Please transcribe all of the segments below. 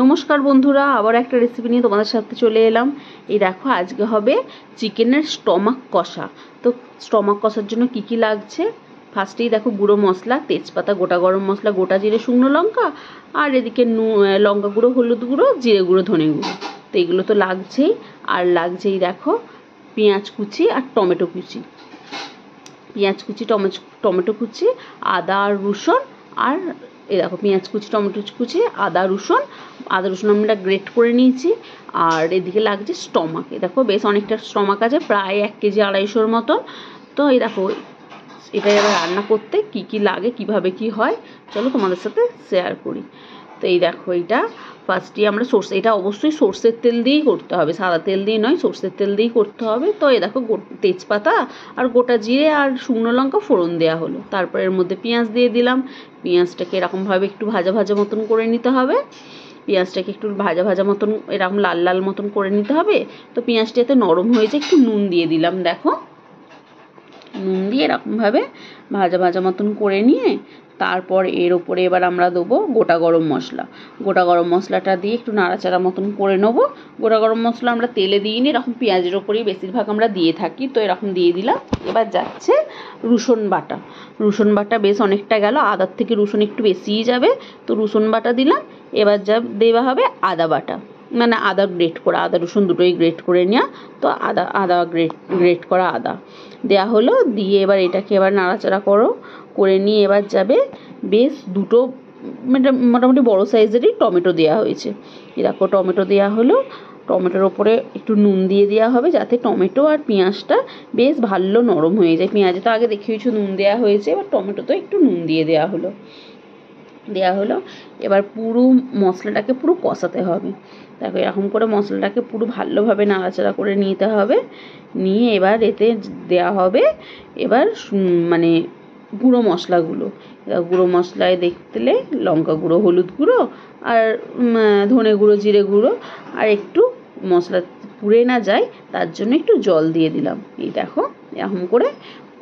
নমস্কার বন্ধুরা, আবার একটা রেসিপি নিয়ে তোমাদের সাথে চলে এলাম। এই দেখো, আজকে হবে চিকেনের স্টমাক কষা। তো স্টমাক কষার জন্য কি কি লাগছে, ফার্স্টেই দেখো গুঁড়ো মশলা, তেজপাতা, গোটা গরম মশলা, গোটা জিরে, শুকনো লঙ্কা, আর এদিকে লঙ্কা গুঁড়ো, হলুদ গুঁড়ো, জিরে গুঁড়ো, ধনে গুঁড়ো। তো এগুলো তো লাগছেই। আর লাগছেই দেখো পেঁয়াজ কুচি আর টমেটো কুচি, পেঁয়াজ কুচি, টমেটো কুচি, আদা আর রসুন, আর এই দেখো পেঁয়াজ কুচি, টমেটো কুচি, আদা রসুন আমরা গ্রেট করে নিয়েছি। আর এদিকে লাগছে স্টমাক। এই দেখো বেশ অনেকটা স্টমাক আছে, প্রায় 1 কেজি 250-র মতন। তো এই দেখো এটা এবার রান্না করতে কি কি লাগে, কিভাবে কি হয়, চলো তোমাদের সাথে শেয়ার করি। তো এই দেখো, এইটা ফার্স্টে আমরা এটা অবশ্যই সর্ষের তেল দিয়েই করতে হবে, সাদা তেল দিয়ে নয়, সর্ষের তেল দিয়েই করতে হবে। তো এই দেখো তেজপাতা আর গোটা জিরে আর শুকনো লঙ্কা ফোড়ন দেওয়া হলো। তারপর এর মধ্যে পেঁয়াজ দিয়ে দিলাম। পেঁয়াজটাকে এরকমভাবে একটু ভাজা ভাজা মতন করে নিতে হবে। পেঁয়াজটাকে একটু ভাজা ভাজা মতন, এরকম লাল লাল মতন করে নিতে হবে। তো পেঁয়াজটা এতে নরম হয়েছে, একটু নুন দিয়ে দিলাম। দেখো নুন দিয়ে এরকমভাবে ভাজা ভাজা মতন করে নিয়ে তারপর এর ওপরে এবার আমরা দেবো গোটা গরম মশলা। গোটা গরম মশলাটা দিয়ে একটু নাড়াচাড়া মতন করে নেবো। গোটা গরম মশলা আমরা তেলে দিইনি, এরকম পেঁয়াজের ওপরেই বেশিরভাগ আমরা দিয়ে থাকি। তো এরকম দিয়ে দিলাম। এবার যাচ্ছে রসুন বাটা। রসুন বাটা বেশ অনেকটা গেল, আদার থেকে রসুন একটু বেশিই যাবে। তো রসুন বাটা দিলাম। এবার যা দেওয়া হবে আদা বাটা, মানে আদা গ্রেট করা, আদা রসুন দুটোই গ্রেট করে নেওয়া। তো আদা গ্রেট করা আদা দেয়া হলো। দিয়ে এবার এটাকে এবার নাড়াচাড়া করে নিয়ে এবার যাবে বেশ দুটো মোটামুটি বড়ো সাইজেরই টমেটো দেওয়া হয়েছে। এরকম টমেটো দেওয়া হলো। টমেটোর ওপরে একটু নুন দিয়ে দেওয়া হবে, যাতে টমেটো আর পেঁয়াজটা বেশ ভালো নরম হয়ে যায়। পেঁয়াজে তো আগে দেখিয়েছো নুন দেওয়া হয়েছে, এবার টমেটোতেও একটু নুন দিয়ে দেওয়া হলো। এবার পুরো মশলাটাকে পুরো কষাতে হবে। দেখো এরকম করে মশলাটাকে পুরো ভালোভাবে নাড়াচাড়া করে নিতে হবে। নিয়ে এবার এতে দেওয়া হবে এবার মানে গুঁড়ো মশলাগুলো। গুঁড়ো মশলায় দেখলে লঙ্কা গুঁড়ো, হলুদ গুঁড়ো, আর ধনে গুঁড়ো, জিরে গুঁড়ো, আর একটু মশলা পুড়ে না যায় তার জন্য একটু জল দিয়ে দিলাম। এই দেখো এরকম করে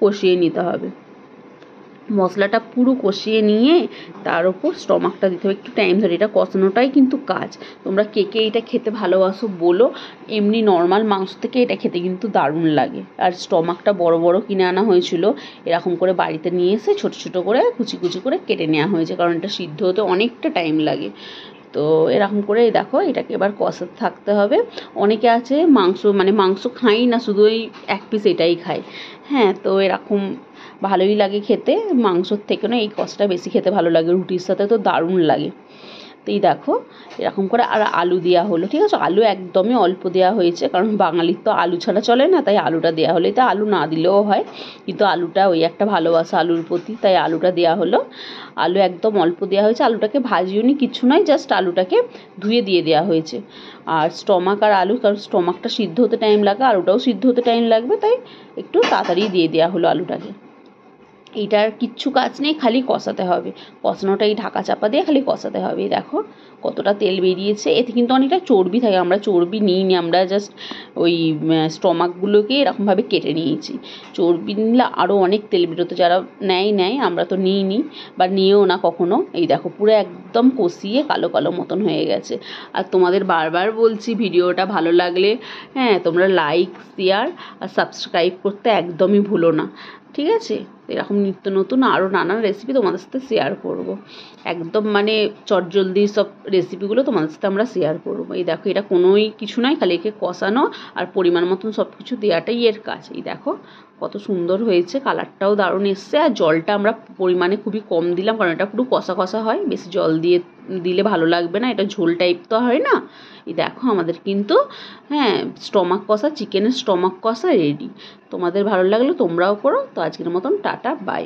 কষিয়ে নিতে হবে। মশলাটা পুরো কষিয়ে নিয়ে তার উপর স্টমাকটা দিতে হবে একটু টাইম ধরে। এটা কষানোটাই কিন্তু কাজ। তোমরা কে কে এটা খেতে ভালোবাসো বলো। এমনি নর্মাল মাংস থেকে এটা খেতে কিন্তু দারুণ লাগে। আর স্টমাকটা বড় বড় কিনে আনা হয়েছিল, এরকম করে বাড়িতে নিয়ে এসে ছোট ছোট করে কুচি কুচি করে কেটে নেওয়া হয়েছে, কারণ এটা সিদ্ধ হতে অনেকটা টাইম লাগে। তো এরকম করে দেখো এটাকে এবার কষাতে থাকতে হবে। অনেকে আছে মাংস খাই না, শুধু ওই 1 পিস এটাই খায়। হ্যাঁ, তো এরকম ভালোই লাগে খেতে, মাংসর থেকে না এই কষাটা বেশি খেতে ভালো লাগে, রুটির সাথে তো দারুণ লাগে। তো এই দেখো এরকম করে আর আলু দেওয়া হলো। ঠিক আছে, আলু একদমই অল্প দেওয়া হয়েছে, কারণ বাঙালির তো আলু ছাড়া চলে না, তাই আলুটা দেওয়া হলো। এতে আলু না দিলেও হয়, কিন্তু আলুটা ওই একটা ভালোবাসা আলুর প্রতি, তাই আলুটা দেওয়া হলো। আলু একদম অল্প দেওয়া হয়েছে, আলুটাকে ভাজিওনি কিছু নয়, জাস্ট আলুটাকে ধুয়ে দিয়ে দেওয়া হয়েছে। আর স্টমাক আর আলু, কারণ স্টমাকটা সিদ্ধ হতে টাইম লাগে, আলুটাও সিদ্ধ হতে টাইম লাগবে, তাই একটু তাড়াতাড়ি দিয়ে দেওয়া হলো আলুটাকে। এইটার কিচ্ছু কাজ নেই, খালি কষাতে হবে। কষানোটা এই ঢাকা চাপা দিয়ে খালি কষাতে হবে। দেখো কতটা তেল বেরিয়েছে। এতে কিন্তু অনেকটা চর্বি থাকে, আমরা চর্বি নিইনি, আমরা জাস্ট ওই স্টমাকগুলোকে এরকমভাবে কেটে নিয়েছি। চর্বি নিলে আরও অনেক তেল বেরোতো, যারা নেয়, আমরা তো নিইনি বা নিয়েও না কখনো। এই দেখো পুরো একদম কষিয়ে কালো কালো মতন হয়ে গেছে। আর তোমাদের বারবার বলছি, ভিডিওটা ভালো লাগলে হ্যাঁ তোমরা লাইক, শেয়ার আর সাবস্ক্রাইব করতে একদমই ভুলো না। ঠিক আছে, এরকম নিত্য নতুন আরও নানান রেসিপি তোমাদের সাথে শেয়ার করব। একদম মানে চটজলদি সব রেসিপিগুলো তোমাদের সাথে আমরা শেয়ার করব। এই দেখো এটা কোনোই কিছু নয়, খালি একে কষানো আর পরিমাণ মতন সব কিছু দেওয়াটাই এর কাজ। এই দেখো কত সুন্দর হয়েছে, কালারটাও দারুণ এসছে। আর জলটা আমরা পরিমাণে খুবই কম দিলাম, কারণ এটা পুরো কষা কষা হয়, বেশি জল দিলে ভালো লাগবে না, এটা ঝোল টাইপ তো হয় না। এই দেখো আমাদের কিন্তু হ্যাঁ স্টমাক কষা, চিকেনের স্টমাক কষা রেডি। তোমাদের ভালো লাগলে তোমরাও করো। তো আজকের মতন টাটা, বাই।